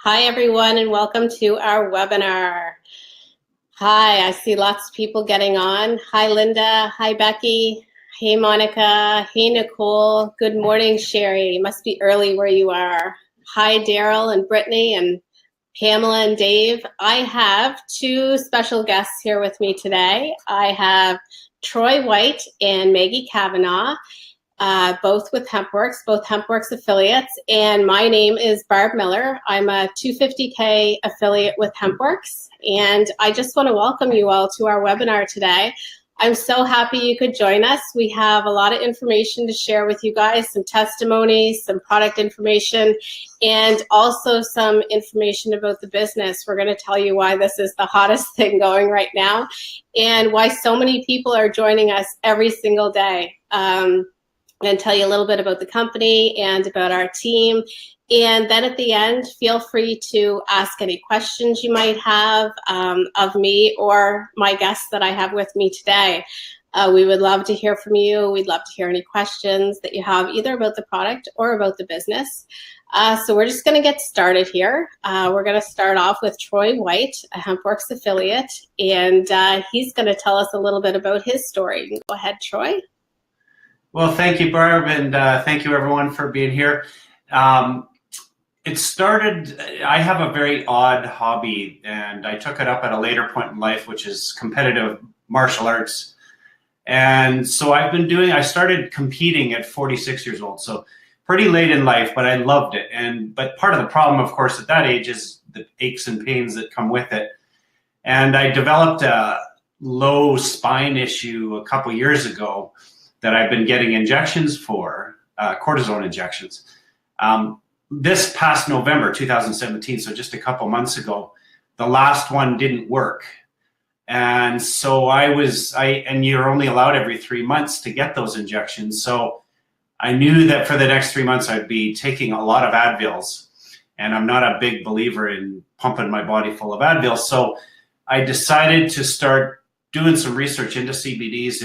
Hi, everyone, and welcome to our webinar. Hi, I see lots of people getting on. Hi, Linda. Hi, Becky. Hey, Monica. Hey, Nicole. Good morning, Sherry. It must be early where you are. Hi, Daryl and Brittany and Pamela and Dave. I have two special guests here with me today. I have Troy White and Maggie Kavanaugh. Both with HempWorx, both HempWorx affiliates. And my name is Barb Miller. I'm a 250K affiliate with HempWorx. And I just want to welcome you all to our webinar today. I'm so happy you could join us. We have a lot of information to share with you guys, some testimonies, some product information, and also some information about the business. We're going to tell you why this is the hottest thing going right now and why so many people are joining us every single day. I'm going to tell you a little bit about the company and about our team. And then at the end, feel free to ask any questions you might have of me or my guests that I have with me today. We would love to hear from you. We'd love to hear any questions that you have either about the product or about the business. So we're just going to get started here. We're going to start off with Troy White, a HempWorx affiliate, and he's going to tell us a little bit about his story. Go ahead, Troy. Well, thank you, Barb, and thank you, everyone, for being here. It started, I have a very odd hobby, and I took it up at a later point in life, which is competitive martial arts. And so I started competing at 46 years old, so pretty late in life, but I loved it. But part of the problem, of course, at that age is the aches and pains that come with it. And I developed a low spine issue a couple years ago that I've been getting injections for, cortisone injections. This past November 2017, so just a couple months ago, the last one didn't work. And so and you're only allowed every 3 months to get those injections. So I knew that for the next 3 months, I'd be taking a lot of Advils. And I'm not a big believer in pumping my body full of Advils. So I decided to start doing some research into CBDs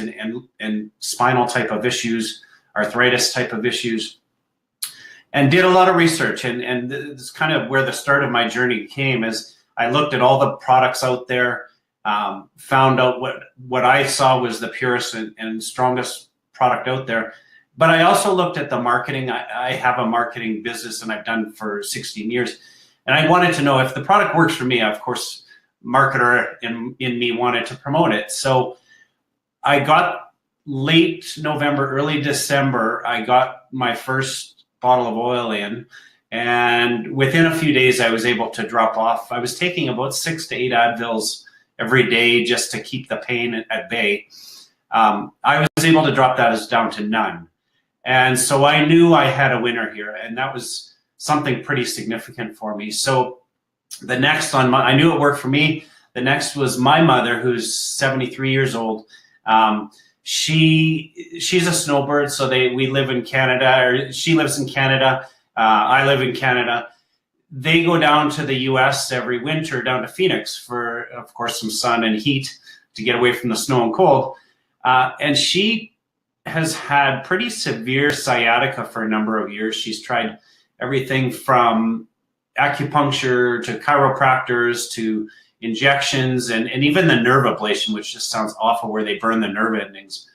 and spinal type of issues, arthritis type of issues, and did a lot of research. And this is kind of where the start of my journey came. As I looked at all the products out there, found out what I saw was the purest and strongest product out there. But I also looked at the marketing. I have a marketing business, and I've done for 16 years. And I wanted to know if the product works for me. Of course, marketer in me wanted to promote it. So I got late November, early December, I got my first bottle of oil in, and within a few days I was able to drop off. I was taking about 6 to 8 Advils every day just to keep the pain at bay. I was able to drop that down to none. And so I knew I had a winner here, and that was something pretty significant for me. So the next I knew it worked for me. The next was my mother, who's 73 years old. She's a snowbird, so we live in Canada, or she lives in Canada. I live in Canada. They go down to the US every winter, down to Phoenix for, of course, some sun and heat to get away from the snow and cold. And she has had pretty severe sciatica for a number of years. She's tried everything from acupuncture to chiropractors to injections and even the nerve ablation, which just sounds awful, where they burn the nerve endings,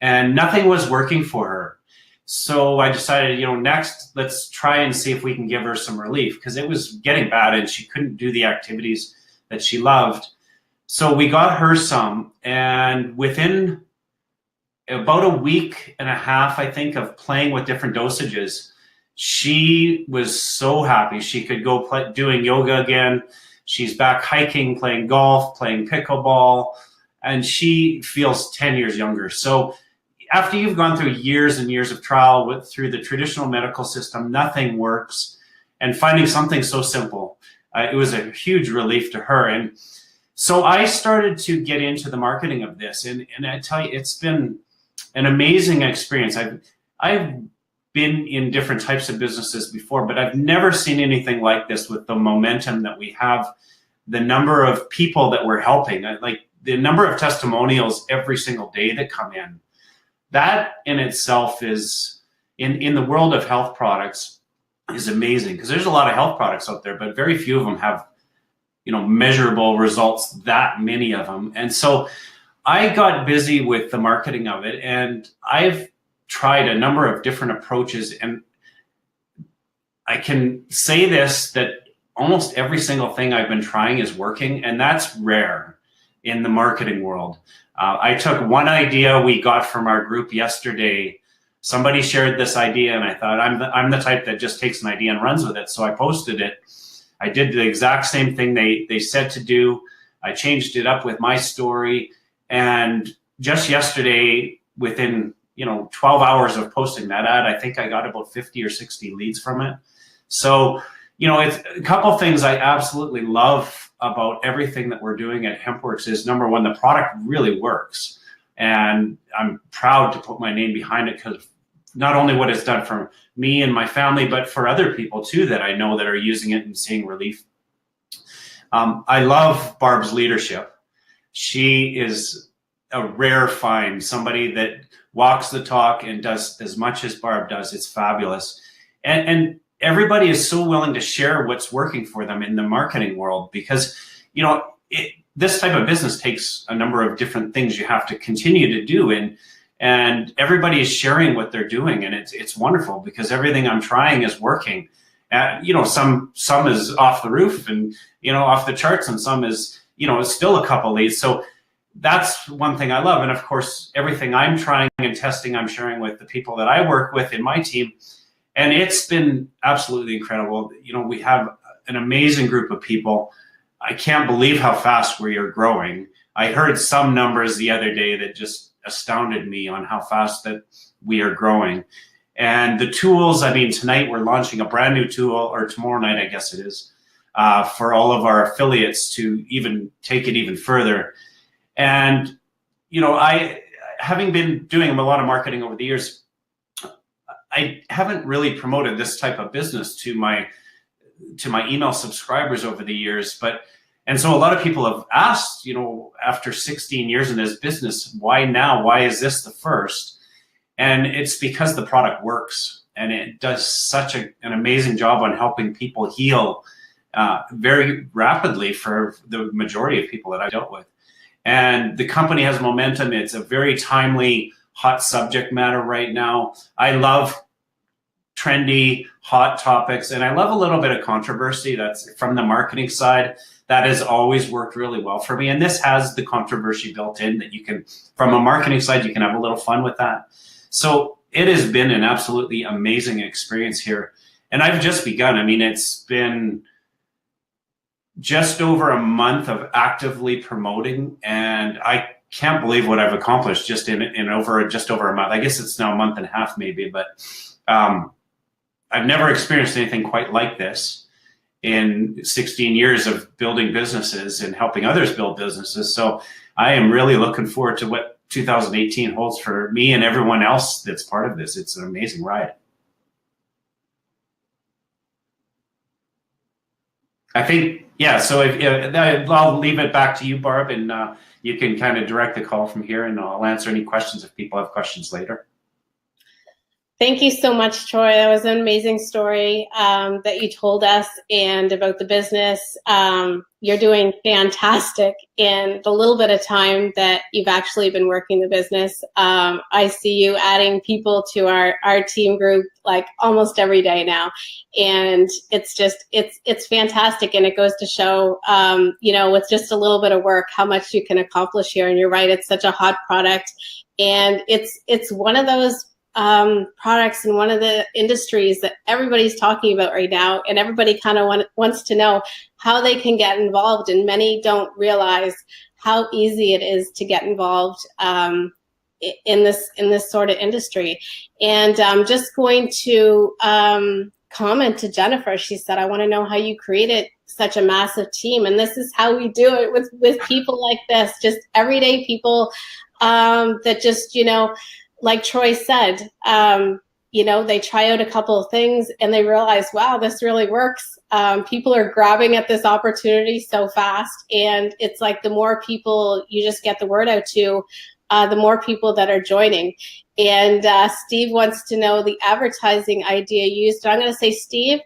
and nothing was working for her. So I decided, next let's try and see if we can give her some relief, because it was getting bad and she couldn't do the activities that she loved. So we got her some, and within about a week and a half, I think, of playing with different dosages, she was so happy. She could go doing yoga again. She's back hiking, playing golf, playing pickleball, and she feels 10 years younger. So after you've gone through years and years of trial through the traditional medical system, nothing works. And finding something so simple, it was a huge relief to her. And so I started to get into the marketing of this. And I tell you, it's been an amazing experience. I've been in different types of businesses before, but I've never seen anything like this with the momentum that we have, the number of people that we're helping, like the number of testimonials every single day that come in. That in itself is, in the world of health products, is amazing, because there's a lot of health products out there, but very few of them have, measurable results, that many of them. And so I got busy with the marketing of it, and I've tried a number of different approaches, and I can say this, that almost every single thing I've been trying is working, and that's rare in the marketing world. I took one idea we got from our group yesterday. Somebody shared this idea, and I thought, I'm the type that just takes an idea and runs with it. So I posted it. I did the exact same thing they said to do. I changed it up with my story, and just yesterday, within 12 hours of posting that ad, I think I got about 50 or 60 leads from it. So it's a couple things I absolutely love about everything that we're doing at HempWorx is, number one, the product really works. And I'm proud to put my name behind it, because not only what it's done for me and my family, but for other people too that I know that are using it and seeing relief. I love Barb's leadership. She is a rare find, somebody that walks the talk and does as much as Barb does. It's fabulous. And everybody is so willing to share what's working for them in the marketing world, because this type of business takes a number of different things you have to continue to do, and everybody is sharing what they're doing, and it's wonderful, because everything I'm trying is working. Some is off the roof and off the charts, and some is it's still a couple leads. So that's one thing I love. And of course, everything I'm trying and testing, I'm sharing with the people that I work with in my team. And it's been absolutely incredible. We have an amazing group of people. I can't believe how fast we are growing. I heard some numbers the other day that just astounded me on how fast that we are growing. And the tools, tonight we're launching a brand new tool, or tomorrow night, I guess it is, for all of our affiliates to even take it even further. And, having been doing a lot of marketing over the years, I haven't really promoted this type of business to my email subscribers over the years, and so a lot of people have asked, after 16 years in this business, why now? Why is this the first? And it's because the product works, and it does such an amazing job on helping people heal very rapidly for the majority of people that I've dealt with. And the company has momentum. It's a very timely, hot subject matter right now. I love trendy, hot topics, and I love a little bit of controversy. That's from the marketing side. That has always worked really well for me. And this has the controversy built in, that you can, from a marketing side, you can have a little fun with that. So it has been an absolutely amazing experience here. And I've just begun. It's been just over a month of actively promoting, and I can't believe what I've accomplished just in over a month. I guess it's now a month and a half maybe, but I've never experienced anything quite like this in 16 years of building businesses and helping others build businesses. So I am really looking forward to what 2018 holds for me and everyone else that's part of this. It's an amazing ride. I think, yeah, so I'll leave it back to you, Barb, and you can kind of direct the call from here, and I'll answer any questions if people have questions later. Thank you so much, Troy. That was an amazing story that you told us, and about the business. You're doing fantastic in the little bit of time that you've actually been working the business. I see you adding people to our team group like almost every day now. And it's just, it's fantastic. And it goes to show, with just a little bit of work, how much you can accomplish here. And you're right, it's such a hot product. And it's one of those products in one of the industries that everybody's talking about right now, and everybody kind of wants to know how they can get involved, and many don't realize how easy it is to get involved in this sort of industry. And I'm just going to comment to Jennifer. She said, I want to know how you created such a massive team. And this is how we do it with people like this, just everyday people that just, like Troy said, they try out a couple of things and they realize, wow, this really works. People are grabbing at this opportunity so fast. And it's like the more people you just get the word out to, the more people that are joining. And Steve wants to know the advertising idea used. I'm going to say, Steve,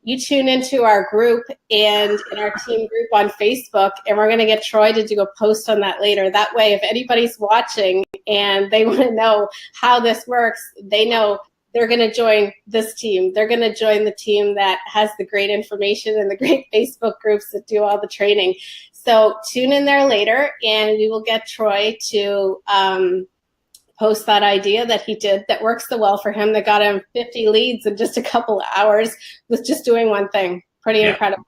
you tune into our group and in our team group on Facebook, and we're going to get Troy to do a post on that later. That way, if anybody's watching and they want to know how this works, they know they're going to join this team. They're going to join the team that has the great information and the great Facebook groups that do all the training. So tune in there later, and we will get Troy to post that idea that he did that works so well for him, that got him 50 leads in just a couple of hours with just doing one thing. Pretty incredible.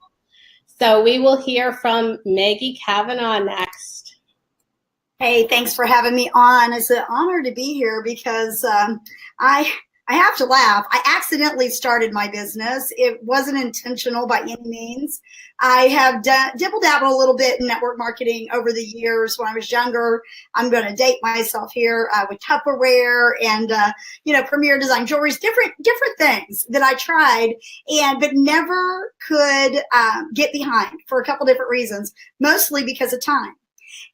So we will hear from Maggie Kavanaugh next. Hey, thanks for having me on. It's an honor to be here because I have to laugh. I accidentally started my business. It wasn't intentional by any means. I have dibble-dabbled a little bit in network marketing over the years when I was younger. I'm going to date myself here with Tupperware and, Premier Design Jewelry, different things that I tried but never could get behind for a couple different reasons, mostly because of time.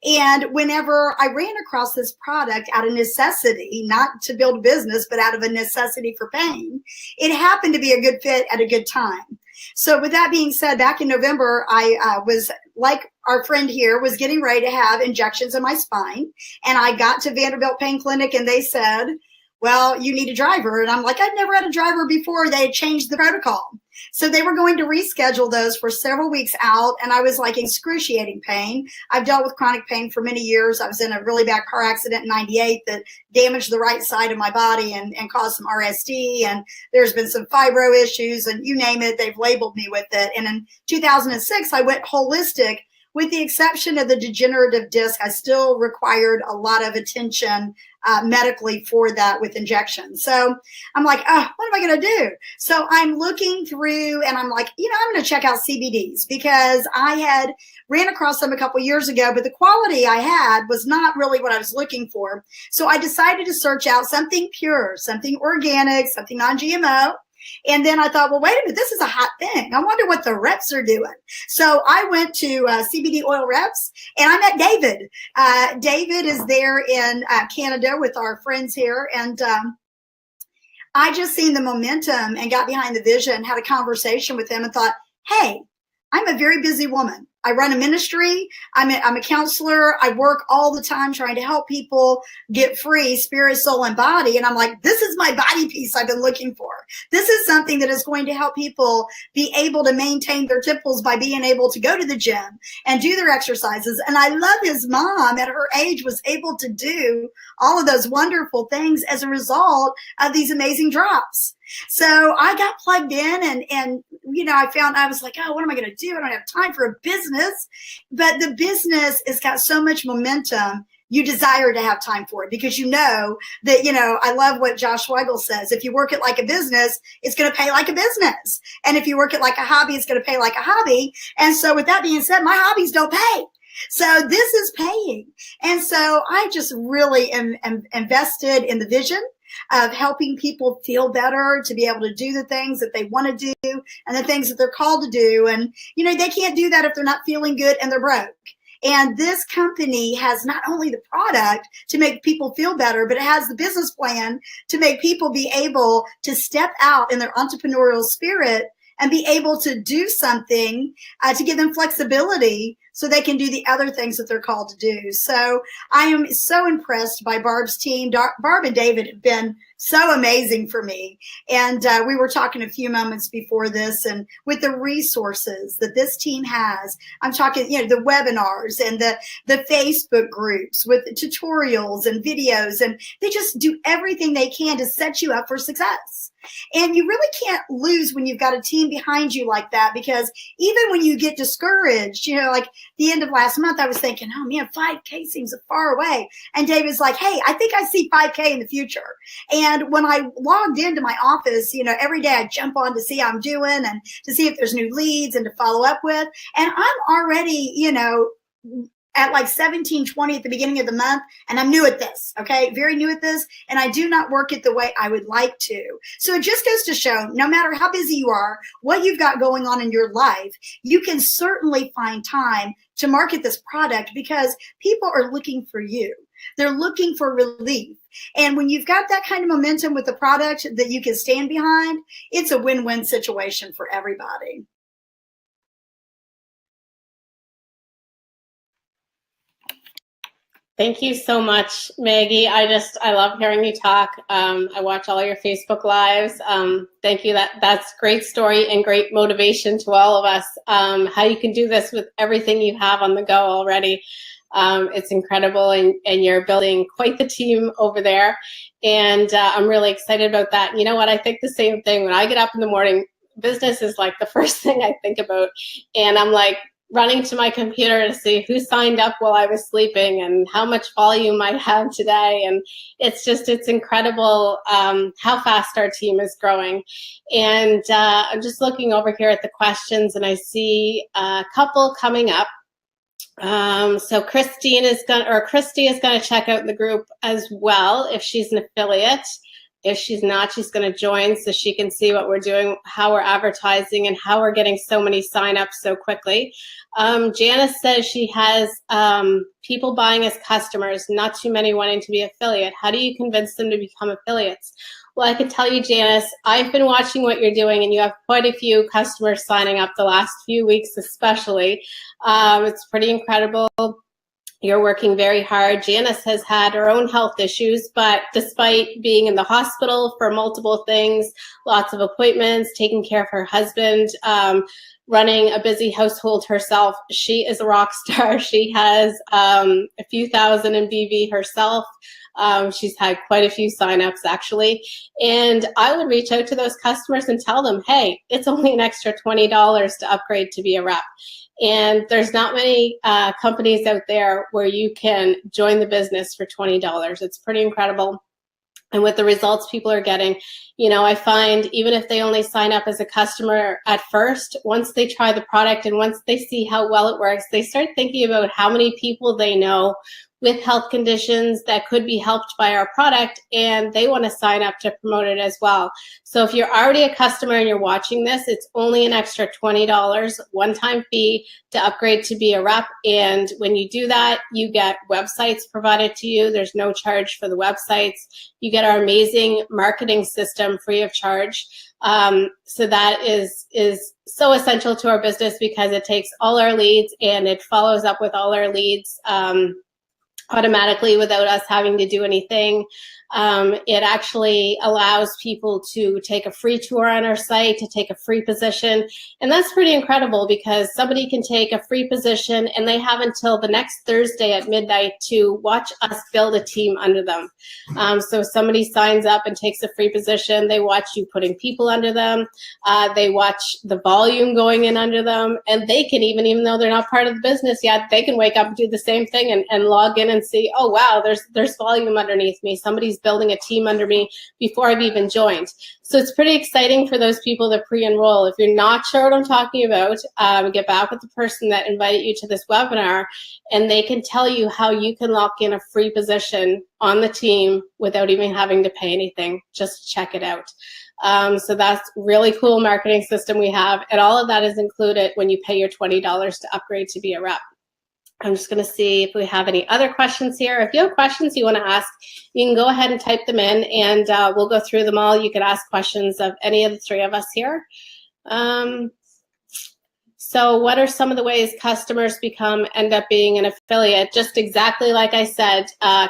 And whenever I ran across this product out of necessity, not to build a business, but out of a necessity for pain, it happened to be a good fit at a good time. So with that being said, back in November, I was, like our friend here, was getting ready to have injections in my spine. And I got to Vanderbilt Pain Clinic and they said, well, you need a driver. And I'm like, I've never had a driver before. They had changed the protocol. So they were going to reschedule those for several weeks out. And I was like in excruciating pain. I've dealt with chronic pain for many years. I was in a really bad car accident in '98 that damaged the right side of my body and caused some RSD. And there's been some fibro issues and you name it, they've labeled me with it. And in 2006, I went holistic. With the exception of the degenerative disc, I still required a lot of attention medically for that with injections. So I'm like, oh, what am I going to do? So I'm looking through and I'm like, I'm going to check out CBDs because I had ran across them a couple years ago, but the quality I had was not really what I was looking for. So I decided to search out something pure, something organic, something non-GMO. And then I thought, well, wait a minute, this is a hot thing. I wonder what the reps are doing. So I went to CBD oil reps and I met David. David is there in Canada with our friends here. And I just seen the momentum and got behind the vision, had a conversation with him and thought, hey, I'm a very busy woman. I run a ministry. I'm a counselor. I work all the time trying to help people get free, spirit, soul, and body. And I'm like, this is my body piece I've been looking for. This is something that is going to help people be able to maintain their temples by being able to go to the gym and do their exercises. And I love his mom at her age was able to do all of those wonderful things as a result of these amazing drops. So I got plugged in and I was like, oh, what am I going to do? I don't have time for a business. But the business has got so much momentum. You desire to have time for it because that, I love what Josh Weigel says. If you work it like a business, it's going to pay like a business. And if you work it like a hobby, it's going to pay like a hobby. And so with that being said, my hobbies don't pay. So this is paying. And so I just really am invested in the vision of helping people feel better, to be able to do the things that they want to do and the things that they're called to do. And, they can't do that if they're not feeling good and they're broke. And this company has not only the product to make people feel better, but it has the business plan to make people be able to step out in their entrepreneurial spirit and be able to do something to give them flexibility so they can do the other things that they're called to do. So I am so impressed by Barb's team. Barb and David have been so amazing for me. And we were talking a few moments before this, and with the resources that this team has, I'm talking, the webinars and the Facebook groups with tutorials and videos, and they just do everything they can to set you up for success. And you really can't lose when you've got a team behind you like that, because even when you get discouraged, like the end of last month, I was thinking, oh man, 5K seems far away. And David's like, hey, I think I see 5K in the future. And when I logged into my office, every day I jump on to see how I'm doing and to see if there's new leads and to follow up with. And I'm already, at like 17, 20 at the beginning of the month. And I'm new at this, okay? Very new at this. And I do not work it the way I would like to. So it just goes to show, no matter how busy you are, what you've got going on in your life, you can certainly find time to market this product because people are looking for you. They're looking for relief. And when you've got that kind of momentum with the product that you can stand behind, it's a win-win situation for everybody. Thank you so much, Maggie. I love hearing you talk. I watch all your Facebook lives. Thank you. That's great story and great motivation to all of us. How you can do this with everything you have on the go already. It's incredible, and you're building quite the team over there. And I'm really excited about that. And you know what? I think the same thing. When I get up in the morning, business is like the first thing I think about. And I'm like, running to my computer to see who signed up while I was sleeping and how much volume I have today. And it's incredible how fast our team is growing. And I'm just looking over here at the questions, and I see a couple coming up. So Christy is going to check out the group as well if she's an affiliate. If she's not, she's going to join so she can see what we're doing, how we're advertising, and how we're getting so many signups so quickly. Janice says she has people buying as customers, not too many wanting to be affiliate. How do you convince them to become affiliates? Well, I can tell you, Janice, I've been watching what you're doing, and you have quite a few customers signing up the last few weeks especially. It's pretty incredible. You're working very hard. Janice has had her own health issues, but despite being in the hospital for multiple things, lots of appointments, taking care of her husband, running a busy household herself, she is a rock star. She has a few thousand in BV herself. She's had quite a few signups actually. And I would reach out to those customers and tell them, hey, it's only an extra $20 to upgrade to be a rep. And there's not many companies out there where you can join the business for $20. It's pretty incredible. And with the results people are getting, you know, I find even if they only sign up as a customer at first, once they try the product and once they see how well it works, they start thinking about how many people they know with health conditions that could be helped by our product, and they want to sign up to promote it as well. So if you're already a customer and you're watching this, it's only an extra $20 one-time fee to upgrade to be a rep. And when you do that, you get websites provided to you. There's no charge for the websites. You get our amazing marketing system free of charge. So that is so essential to our business because it takes all our leads and it follows up with all our leads automatically without us having to do anything. It actually allows people to take a free tour on our site, to take a free position. And that's pretty incredible because somebody can take a free position and they have until the next Thursday at midnight to watch us build a team under them. So somebody signs up and takes a free position, they watch you putting people under them, they watch the volume going in under them, and they can even though they're not part of the business yet, they can wake up and do the same thing and log in and see, oh wow, there's volume underneath me. Somebody's building a team under me before I've even joined. So it's pretty exciting for those people that pre-enroll. If you're not sure what I'm talking about, get back with the person that invited you to this webinar and they can tell you how you can lock in a free position on the team without even having to pay anything. Just check it out. So that's really cool marketing system we have, and all of that is included when you pay your $20 to upgrade to be a rep. I'm just going to see if we have any other questions here. If you have questions you want to ask, you can go ahead and type them in, and we'll go through them all. You can ask questions of any of the three of us here. So what are some of the ways customers end up being an affiliate? Just exactly like I said,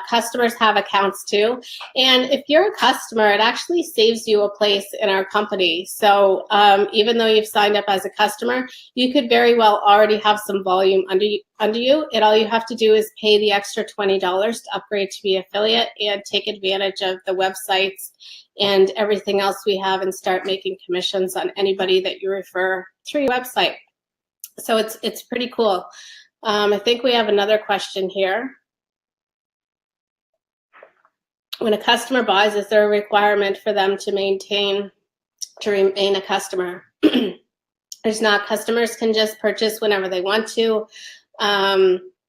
customers have accounts too. And if you're a customer, it actually saves you a place in our company. So even though you've signed up as a customer, you could very well already have some volume under you. And all you have to do is pay the extra $20 to upgrade to be affiliate and take advantage of the websites and everything else we have and start making commissions on anybody that you refer through your website. So it's pretty cool. I think we have another question here. When a customer buys, is there a requirement for them to remain a customer? There's not. Customers can just purchase whenever they want to,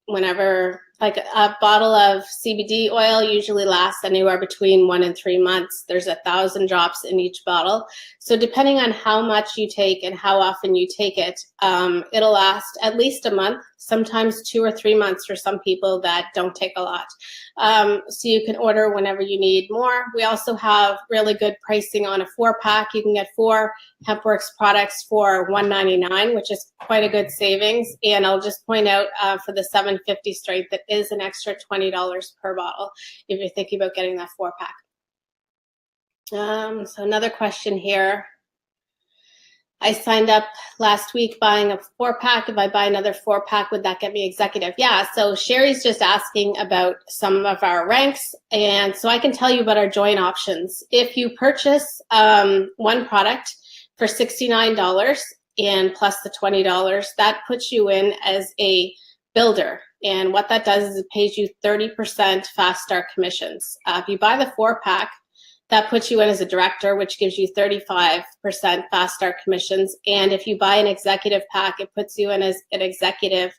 whenever like a bottle of CBD oil usually lasts anywhere between 1 and 3 months. There's 1,000 drops in each bottle. So depending on how much you take and how often you take it, it'll last at least a month, sometimes 2 or 3 months for some people that don't take a lot. So you can order whenever you need more. We also have really good pricing on a 4-pack. You can get 4 HempWorx products for $1.99, which is quite a good savings. And I'll just point out for the 750 strength, that is an extra $20 per bottle if you're thinking about getting that 4-pack. So another question here. I signed up last week buying a 4-pack. If I buy another 4-pack, would that get me executive? Yeah, so Sherry's just asking about some of our ranks. And so I can tell you about our joint options. If you purchase one product for $69 and plus the $20, that puts you in as a builder. And what that does is it pays you 30% fast start commissions. If you buy the 4-pack, that puts you in as a director, which gives you 35% fast start commissions. And if you buy an executive pack, it puts you in as an executive,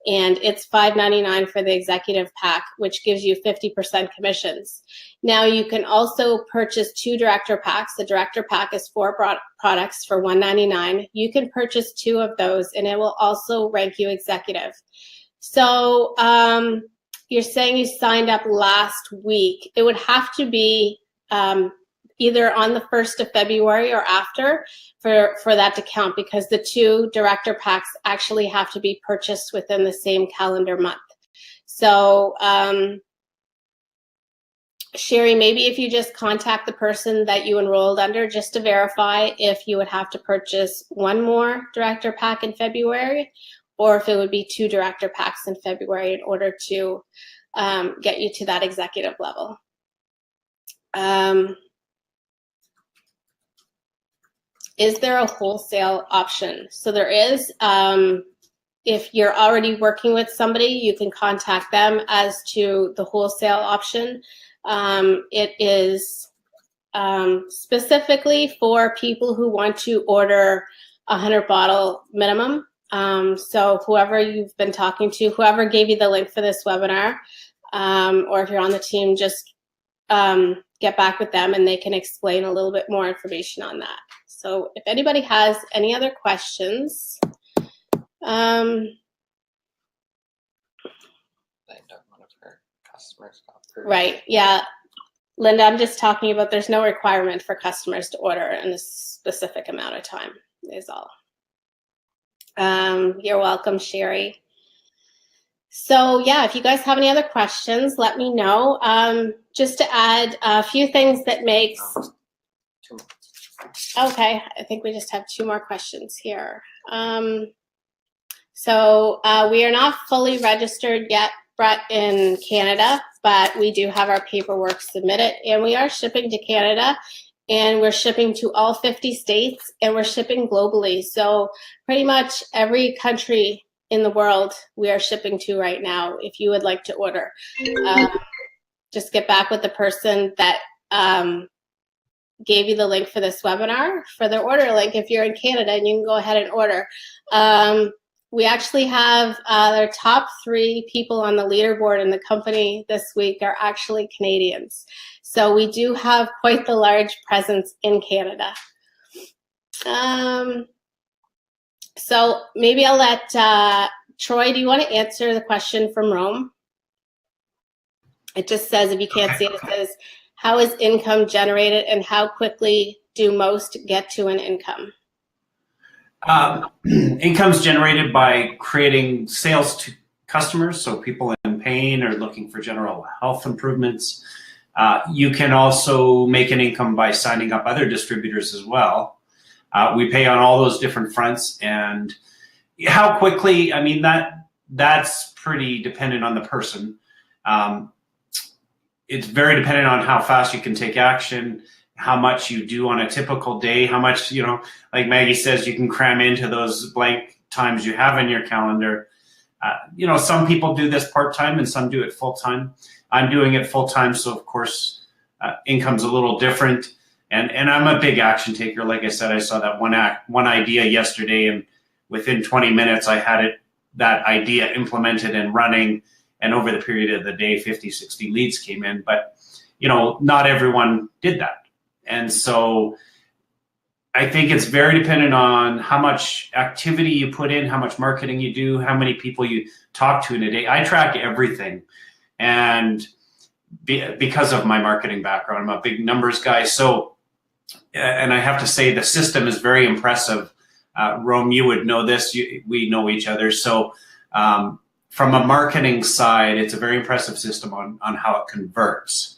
and it's $5.99 for the executive pack, which gives you 50% commissions. Now you can also purchase 2 director packs. The director pack is 4 products for $1.99. You can purchase 2 of those, and it will also rank you executive. So you're saying you signed up last week. It would have to be either on the 1st of February or after for that to count, because the 2 director packs actually have to be purchased within the same calendar month. So Sherry, maybe if you just contact the person that you enrolled under just to verify if you would have to purchase 1 more director pack in February, or if it would be 2 director packs in February in order to get you to that executive level. Is there a wholesale option? So there is. If you're already working with somebody, you can contact them as to the wholesale option. It is specifically for people who want to order a 100-bottle minimum. So whoever you've been talking to, whoever gave you the link for this webinar, or if you're on the team, just get back with them and they can explain a little bit more information on that. So if anybody has any other questions. One of her customers got through. Right, yeah. Linda, I'm just talking about there's no requirement for customers to order in a specific amount of time is all. You're welcome, Sherry. So yeah, if you guys have any other questions, let me know. Just to add a few things that makes, okay, I think we just have 2 more questions here. So we are not fully registered yet, Brett, in Canada, but we do have our paperwork submitted, and we are shipping to Canada, and we're shipping to all 50 states, and we're shipping globally. So pretty much every country in the world we are shipping to right now if you would like to order. Just get back with the person that gave you the link for this webinar for their order link if you're in Canada, and you can go ahead and order. We actually have their top 3 people on the leaderboard in the company this week are actually Canadians. So we do have quite the large presence in Canada. So maybe I'll let Troy, do you want to answer the question from Rome? It just says, if you can't see it, it says, how is income generated and how quickly do most get to an income? Income's generated by creating sales to customers, so people in pain or looking for general health improvements. You can also make an income by signing up other distributors as well. We pay on all those different fronts, and how quickly, I mean, that's pretty dependent on the person. It's very dependent on how fast you can take action, how much you do on a typical day, how much, you know, like Maggie says, you can cram into those blank times you have in your calendar. You know, some people do this part-time and some do it full-time. I'm doing it full-time, so of course, income's a little different. And I'm a big action taker. Like I said, I saw that one idea yesterday, and within 20 minutes, I had that idea implemented and running. and over the period of the day, 50, 60 leads came in. But, you know, not everyone did that. And so I think it's very dependent on how much activity you put in, how much marketing you do, how many people you talk to in a day. I track everything. And because of my marketing background, I'm a big numbers guy. So, and I have to say the system is very impressive. Rome, you would know this. We know each other. So from a marketing side, it's a very impressive system on how it converts.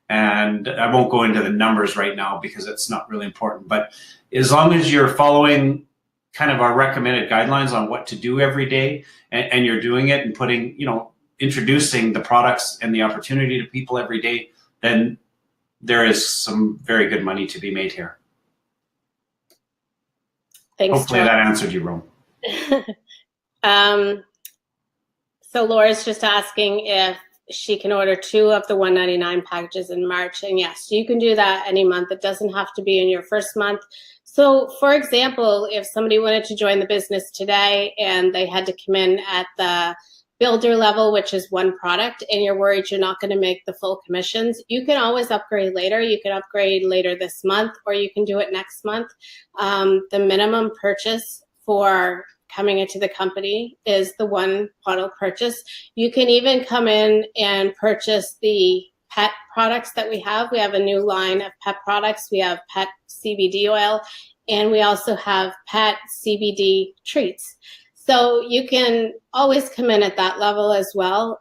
And I won't go into the numbers right now because it's not really important. But as long as you're following kind of our recommended guidelines on what to do every day, and you're doing it and putting, you know, introducing the products and the opportunity to people every day, then there is some very good money to be made here. Thanks, hopefully John. that answered you, Rome. So Laura's just asking if she can order 2 of the $199 packages in March. And yes, you can do that any month. It doesn't have to be in your first month. So for example, if somebody wanted to join the business today and they had to come in at the builder level, which is 1 product, and you're worried you're not going to make the full commissions, you can always upgrade later. You can upgrade later this month, or you can do it next month. The minimum purchase for coming into the company is the 1 bottle purchase. You can even come in and purchase the pet products that we have. We have a new line of pet products. We have pet CBD oil, and we also have pet CBD treats. So you can always come in at that level as well,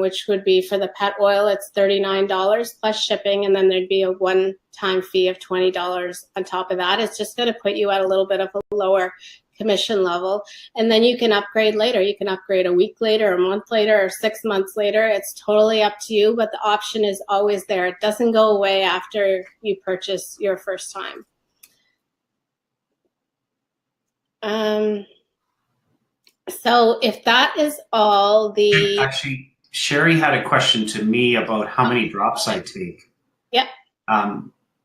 which would be for the pet oil, it's $39 plus shipping, and then there'd be a one-time fee of $20 on top of that. It's just going to put you at a little bit of a lower commission level, and then you can upgrade later. You can upgrade a week later, a month later, or 6 months later. It's totally up to you, but the option is always there. It doesn't go away after you purchase your first time. So if that is all the... Actually, Sherry had a question to me about how many drops I take. Yep.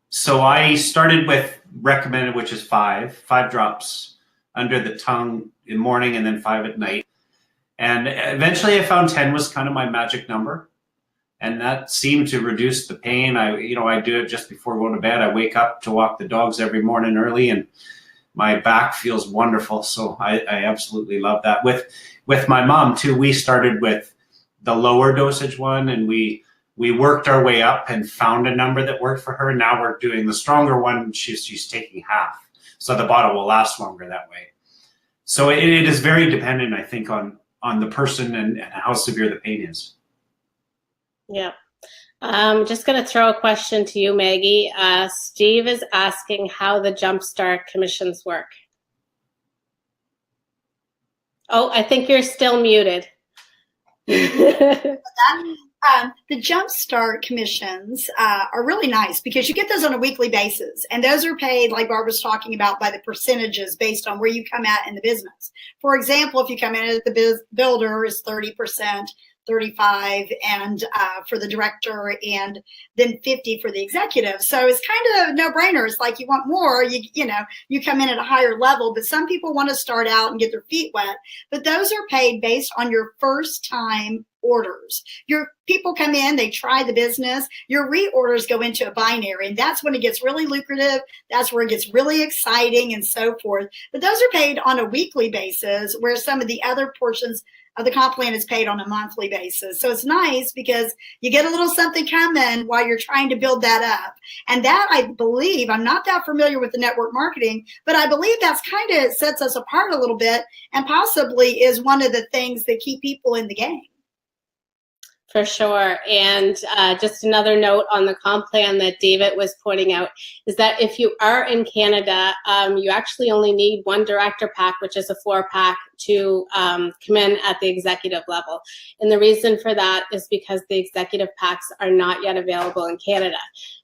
So I started with recommended, which is 5 drops under the tongue in the morning and then 5 at night. And eventually I found 10 was kind of my magic number. And that seemed to reduce the pain. I do it just before going to bed. I wake up to walk the dogs every morning early, and my back feels wonderful. So I absolutely love that. With my mom too, we started with the lower dosage one, and we worked our way up and found a number that worked for her. Now we're doing the stronger one. She's taking half. So the bottle will last longer that way. So it is very dependent, I think, on the person and how severe the pain is. Yeah. I'm just going to throw a question to you, Maggie. Steve is asking how the Jumpstart commissions work. Oh, I think you're still muted. The Jumpstart commissions are really nice because you get those on a weekly basis, and those are paid, like Barb was talking about, by the percentages based on where you come at in the business. For example, if you come in at the builder is 30%, 35, and for the director, and then 50 for the executive. So it's kind of a no-brainer. It's like you want more, you come in at a higher level, but some people want to start out and get their feet wet. But those are paid based on your first time orders. Your people come in, they try the business, your reorders go into a binary, and that's when it gets really lucrative. That's where it gets really exciting and so forth. But those are paid on a weekly basis, where some of the other portions of the comp plan is paid on a monthly basis. So it's nice because you get a little something coming while you're trying to build that up. And that, I believe, I'm not that familiar with the network marketing, but I believe that's kind of sets us apart a little bit, and possibly is one of the things that keep people in the game. For sure. And just another note on the comp plan that David was pointing out is that if you are in Canada, you actually only need 1 director pack, which is a 4-pack, to come in at the executive level. And the reason for that is because the executive packs are not yet available in Canada.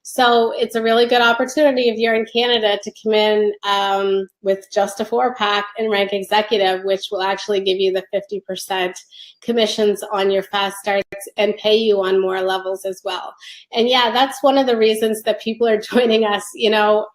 So it's a really good opportunity if you're in Canada to come in with just a 4-pack and rank executive, which will actually give you the 50% commissions on your fast starts and pay you on more levels as well. And yeah, that's one of the reasons that people are joining us,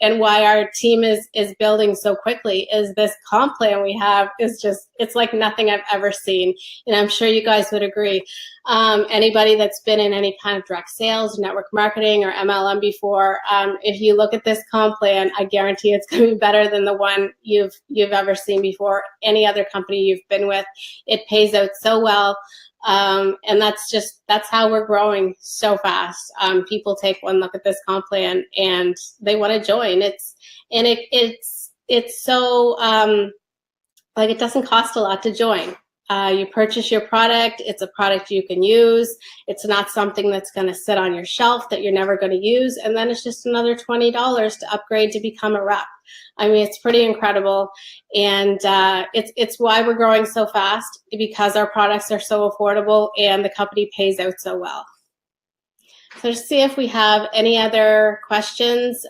and why our team is building so quickly, is this comp plan we have is just it's like nothing I've ever seen, and I'm sure you guys would agree. Anybody that's been in any kind of direct sales, network marketing, or MLM before, if you look at this comp plan, I guarantee it's going to be better than the one you've ever seen before, any other company you've been with. It pays out so well. And that's how we're growing so fast. People take one look at this comp plan and they want to join. It's so, like, it doesn't cost a lot to join. You purchase your product. It's a product you can use. It's not something that's going to sit on your shelf that you're never going to use. And then it's just another $20 to upgrade to become a rep. I mean, it's pretty incredible. And it's why we're growing so fast, because our products are so affordable and the company pays out so well. So to see if we have any other questions.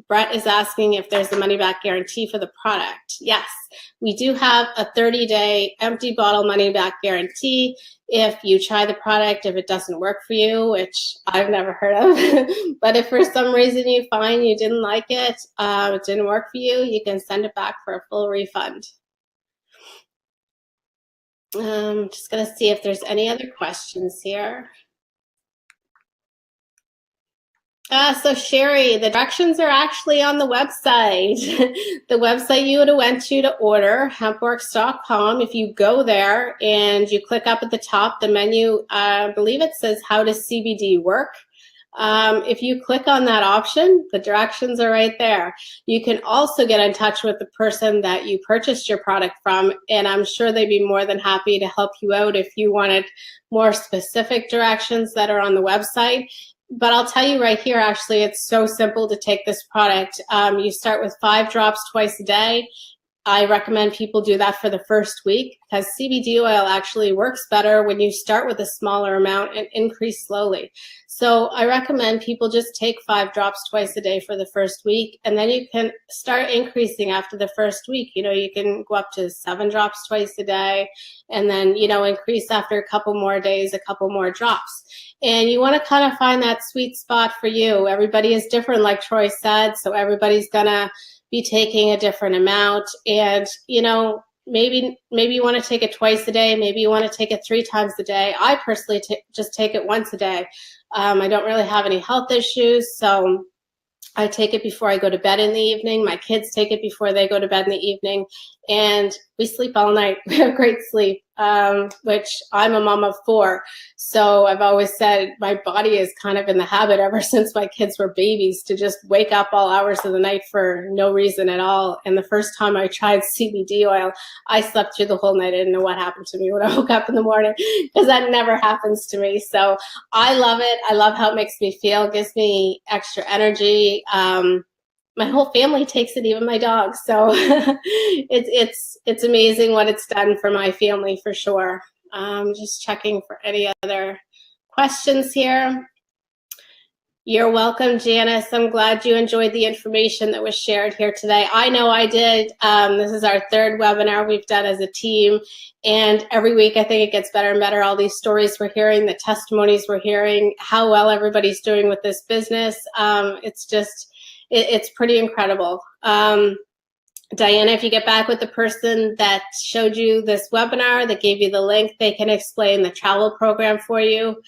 Brett is asking if there's a money-back guarantee for the product. Yes, we do have a 30-day empty bottle money-back guarantee. If you try the product, if it doesn't work for you, which I've never heard of, but if for some reason you find you didn't like it, it didn't work for you, you can send it back for a full refund. Just going to see if there's any other questions here. So Sherry, the directions are actually on the website. The website you would have went to order, HempWorx.com. If you go there and you click up at the top, the menu, I believe it says how does CBD work. If you click on that option, the directions are right there. You can also get in touch with the person that you purchased your product from, and I'm sure they'd be more than happy to help you out if you wanted more specific directions that are on the website. But I'll tell you right here, actually, it's so simple to take this product. You start with 5 drops twice a day. I recommend people do that for the first week, because CBD oil actually works better when you start with a smaller amount and increase slowly. So I recommend people just take 5 drops twice a day for the first week, and then you can start increasing after the first week. You know, you can go up to 7 drops twice a day, and then, you know, increase after a couple more days, a couple more drops. And you want to kind of find that sweet spot for you. Everybody is different, like Troy said, so everybody's gonna be taking a different amount. And, you know, maybe you want to take it twice a day, maybe you want to take it 3 times a day. I personally just take it once a day. I don't really have any health issues, so I take it before I go to bed in the evening. My kids take it before they go to bed in the evening, and we sleep all night. We have great sleep, which I'm a mom of 4. So I've always said my body is kind of in the habit ever since my kids were babies to just wake up all hours of the night for no reason at all. And the first time I tried CBD oil, I slept through the whole night. I didn't know what happened to me when I woke up in the morning, because that never happens to me. So I love it. I love how it makes me feel, gives me extra energy. My whole family takes it, even my dog. So it's amazing what it's done for my family, for sure. Just checking for any other questions here. You're welcome, Janice. I'm glad you enjoyed the information that was shared here today. I know I did. This is our 3rd webinar we've done as a team. And every week, I think it gets better and better. All these stories we're hearing, the testimonies we're hearing, how well everybody's doing with this business. It's pretty incredible. Diana, if you get back with the person that showed you this webinar, that gave you the link, they can explain the travel program for you.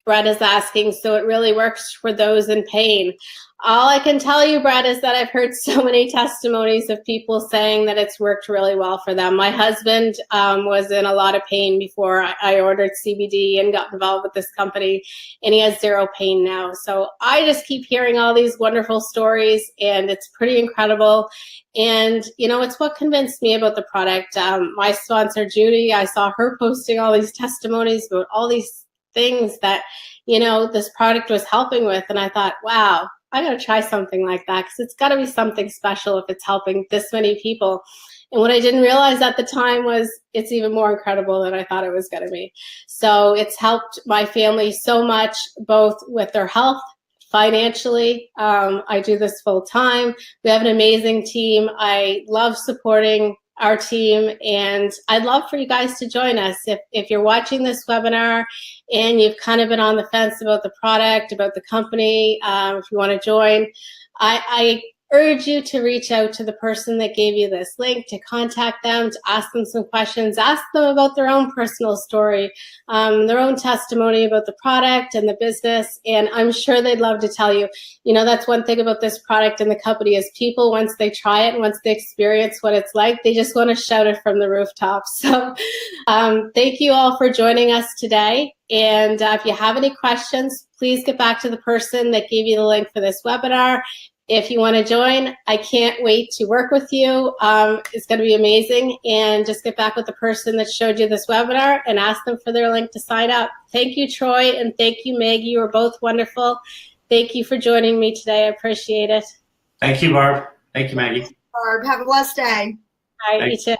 Brett is asking, so it really works for those in pain. All I can tell you, Brett, is that I've heard so many testimonies of people saying that it's worked really well for them. My husband was in a lot of pain before I ordered CBD and got involved with this company, and he has 0 pain now. So I just keep hearing all these wonderful stories, and it's pretty incredible. And, you know, it's what convinced me about the product. My sponsor, Judy, I saw her posting all these testimonies about all these things that, you know, this product was helping with. And I thought, wow, I got to try something like that, because it's got to be something special if it's helping this many people. And what I didn't realize at the time was it's even more incredible than I thought it was going to be. So it's helped my family so much, both with their health, financially. I do this full time. We have an amazing team. I love supporting our team, and I'd love for you guys to join us. If you're watching this webinar and you've kind of been on the fence about the product, about the company, if you want to join, I urge you to reach out to the person that gave you this link, to contact them, to ask them some questions, ask them about their own personal story, their own testimony about the product and the business, and I'm sure they'd love to tell you. You know, that's one thing about this product and the company is people, once they try it, once they experience what it's like, they just want to shout it from the rooftops. So thank you all for joining us today. And if you have any questions, please get back to the person that gave you the link for this webinar. If you want to join, I can't wait to work with you. It's going to be amazing. And just get back with the person that showed you this webinar and ask them for their link to sign up. Thank you, Troy, and thank you, Meg. You were both wonderful. Thank you for joining me today. I appreciate it. Thank you, Barb. Thank you, Maggie. Barb, have a blessed day. All right, you too.